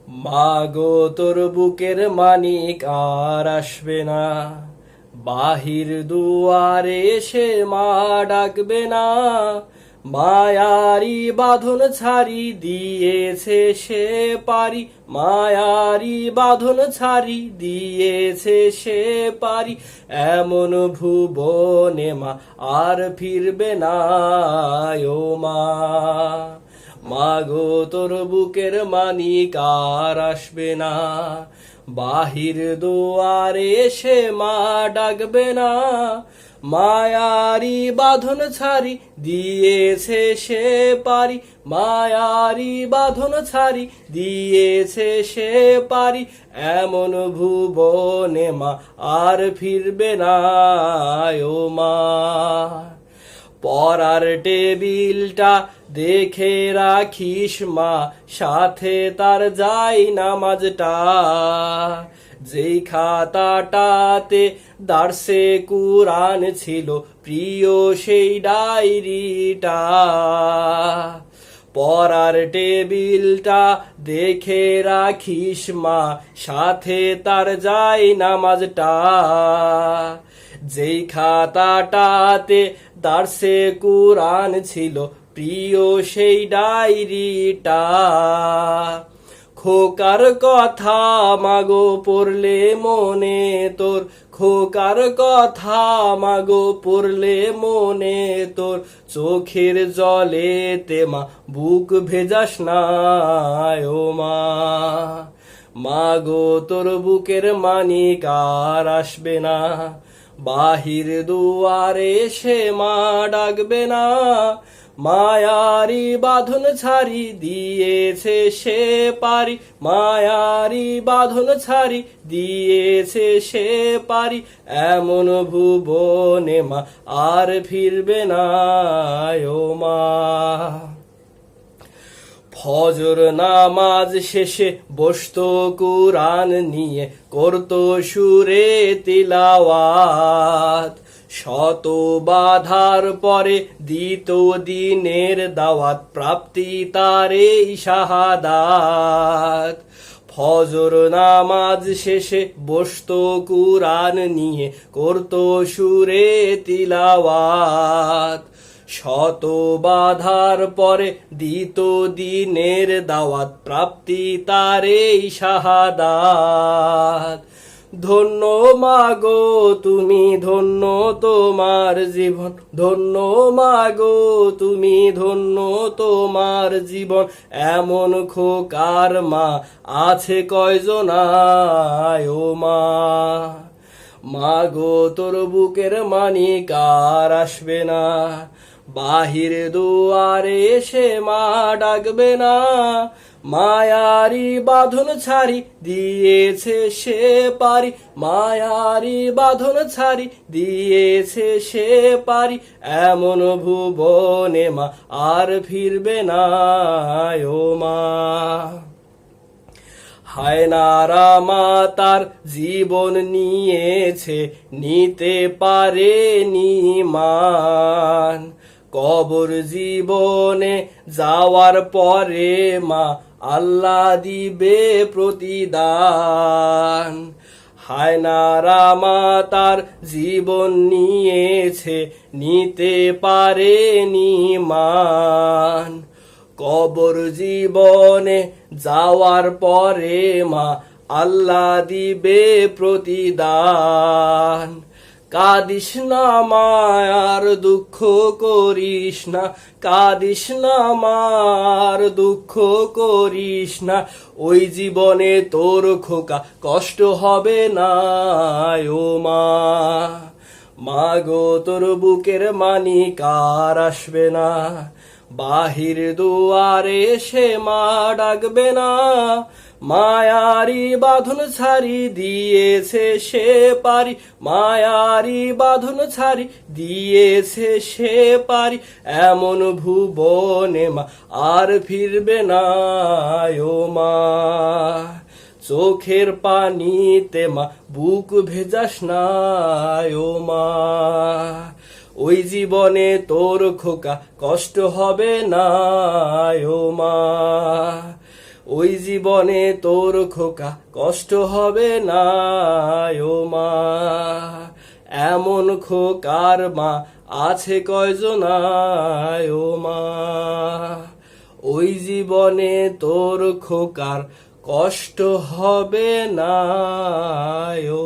মাগো তোর বুকের মানিক আর আসবে না, বাহির দুয়ারে এসে মা ডাকবে না। মায়ারি বাঁধন ছাড়ি দিয়েছে সে পারি, মায়ারি বাঁধন ছাড়ি দিয়েছে সে পারি। এমন ভুবনে মা আর ফিরবে না ও মা। মাগো তোর বুকের মানিক আর আসবে না, বাহির দুয়ারে এসে মা ডাকবে না। মায়ারি বাঁধন ছাড়ি দিয়েছে সে পারি, মায়ারি বাঁধন ছাড়ি দিয়েছে সে পারি। এমন ভুবনে মা আর ফিরবে না ও মা। পড়ার টেবিলটা দেখে রাখিস মা, সাথে তার যাই নামাজটা। যেই খাতাটাতে দার্সে কুরআন ছিল, প্রিয় সেই ডায়েরিটা। পড়ার টেবিলটা দেখে রাখিস মা, সাথে তার যাই নামাজটা। যেই খাতাটাতে দার্সে কুরআন ছিল, প্রিয় সেই ডায়েরিটা। খোকার কথা মাগো পড়লে মনে তোর, খোকার কথা মাগো পড়লে মনে তোর। চোখের জলেতে মা বুক ভেজাস না ও মা। মাগো তোর বুকের মানিক আর আসবে না, বাহির দুয়ারে এসে মা ডাকবে না। মায়ারি বাঁধন ছাড়ি দিয়েছে সে পারি, মায়ারি বাঁধন ছাড়ি দিয়েছে সে পারি। এমন ভুবনে মা আর ফিরবে না ও মা। ফজর নামাজ শেষে বসতো কুরআন নিয়ে, করতো সুরে তিলাওয়াত। শত বাধার পরে দিত দিনের দাওয়াত, প্রাপ্তি তারে শাহাদাত। ফজর নামাজ শেষে বসতো কুরআন নিয়ে, করতো সুরে তিলাওয়াত। শত বাধার পরে দিত দিনের দাওয়াত, প্রাপ্তি তারে শাহাদাত। ধন্য মাগো তুমি, ধন্য তোমার জীবন, ধন্য মাগো তুমি, ধন্য তোমার জীবন। এমন খোকার মা আছে কয়জনায় ও মা। মাগো তোর বুকের মানিক আর আসবে না, বাহির দুয়ারে এসে মা ডাকবে না। মায়ারি বাঁধন ছাড়ি দিয়েছে সে পারি, মায়ারি বাঁধন ছাড়ি দিয়েছে সে পারি। এমন ভুবনে মা আর ফিরবে না ও মা। হায়নারা মা তার জীবন নিয়েছে, নিতে পারেনি মান। কবর জীবনে যাওয়ার পরে মা আল্লাহ দিবে প্রতিদান। হায়নারা মা তার জীবন নিয়েছে, নিতে পারেনি মান। কবর জীবনে যাওয়ার পরে মা আল্লাহ দিবে প্রতিদান। কাঁদিস না মায়ার দুঃখ করিস না, কাঁদিস না মার দুঃখ করিস না। ওই জীবনে তোর খোকা কষ্ট হবে না ও মা। মাগো তোর বুকের মানিক আর আসবে না, বাহির দুয়ারে এসে মা ডাকবে না। মায়ারি বাঁধন ছাড়ি দিয়েছে সে পারি, মায়ারি বাঁধন ছাড়ি দিয়েছে সে পারি। এমন ভুবনে মা আর ফিরবে না ও মা। চোখের পানিতে মা বুক ভেজাস না ও মা। ওই জীবনে তোর খোকা কষ্ট হবে না ও মা। ওই জীবনে তোর খোকা কষ্ট হবে না ও মা, এমন খোকার মা আছে কয়জনায় ও মা, ওই জীবনে তোর খোকার কষ্ট হবে না ও